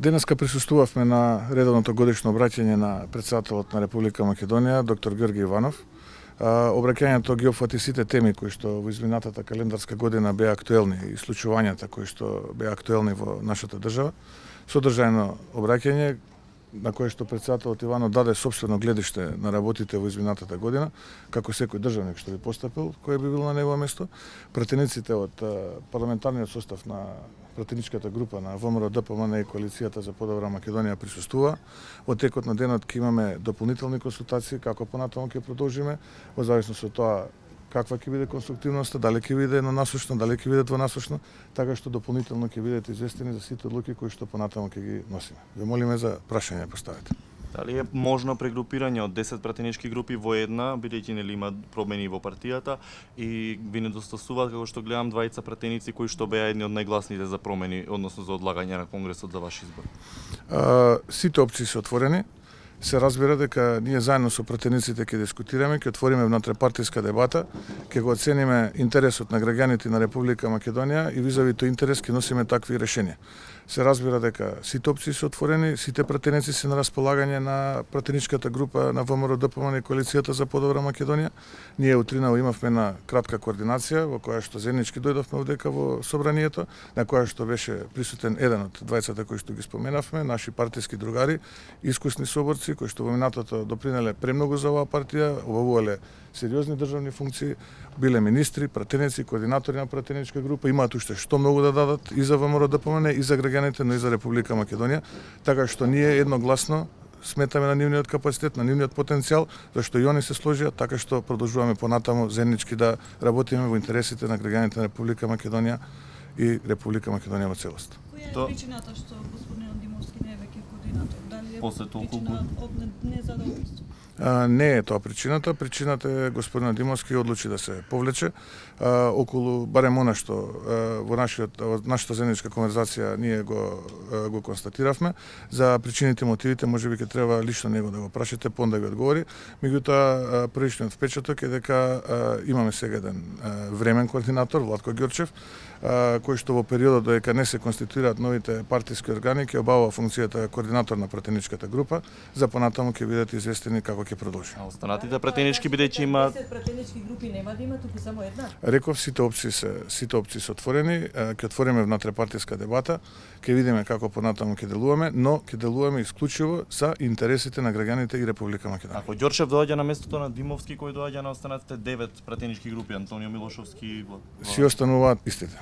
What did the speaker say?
Денеска присуствувавме на редовното годишно обраќање на претседателот на Република Македонија, доктор Георги Иванов. Обраќањето ги опфати сите теми кои што во изминатата календарска година беа актуелни и случувањата кои што беа актуелни во нашата држава. Содржајно обраќање на кое што претседателот Иванов даде сопствено гледиште на работите во изминатата година, како секој државник што би постапил, кој би бил на негово место. Пратениците од парламентарниот состав на пратеничката група на ВМРО ДПМН и Коалицијата за подобра Македонија присуствува. Во текот на денот ќе имаме дополнителни консултации како понатаму ќе продолжиме, во зависност од тоа каква ќе биде конструктивноста, дали ќе биде еднонасочно, дали ќе биде двонасочно, така што дополнително ќе бидете известени за сите одлуки кои што понатаму ќе ги носиме. Ве молиме за прашање поставете. Дали е можно прегрупирање од 10 пратенички групи во една, бидејќи нели има промени во партијата и ви недостасуваат, како што гледам, двајца пратеници кои што беа едни од најгласните за промени, односно за одлагање на конгресот за ваш избор? Сите опции се отворени. Се разбира дека ние заедно со пратениците ќе дискутираме, ќе отвориме внутрипартиска дебата, ќе го оцениме интересот на граѓаните на Република Македонија и визави тој интерес ќе носиме такви решенија. Се разбира дека сите опции се отворени, сите пратеници се на располагање на пратеничката група на ВМРО ДПМН и Коалицијата за подобра Македонија. Ние утринава имавме една кратка координација во која што заеднички дојдовме овдека во собранието, на која што беше присутен еден од двајцата кои што ги споменавме, наши партиски другари, искусни соборци кои што во минатото допринеле премногу за оваа партија, обавувале сериозни државни функции, биле министри, пратеници, координатори на пратеничка група, имаат уште што многу да дадат и за ВМРО ДПМН и за граѓаните, но и за Република Македонија, така што ние едногласно сметаме на нивниот капацитет, на нивниот потенцијал, зашто и они се сложија, така што продолжуваме понатаму заеднички да работиме во интересите на граѓаните на Република Македонија и Република Македонија во целост. Која е причината што господин Димовски не е веќе координатор? Дали е После толку причина од незадоволство? Не е тоа причината. Причината е господин Димовски одлучи да се повлече околу барем она што во нашата заедничка конверзација ние го констатиравме. За причините и мотивите можеби ќе треба лично него да го прашате, па онда ви одговори. Меѓутоа првичниот впечаток е дека имаме сега еден времен координатор Владко Ѓорчев, кој што во периодот додека не се конституираат новите партиски органи ќе обавува функцијата координатор на пратеничката група, за понатаму ќе бидете известени како ќе продолжи. А останатите пратенички бидејќи има 10 пратенички групи нема да има, туку само една. Реков, сите опции се отворени, ќе отвориме внутрипартиска дебата, ќе видиме како понатаму ќе делуваме, но ќе делуваме исклучиво за интересите на граѓаните и Република Македонија. Ако Ѓорчев доаѓа на местото на Димовски, кој доаѓа на останатите 9 пратенички групи, Антонио Милошовски, Си остануваат истите.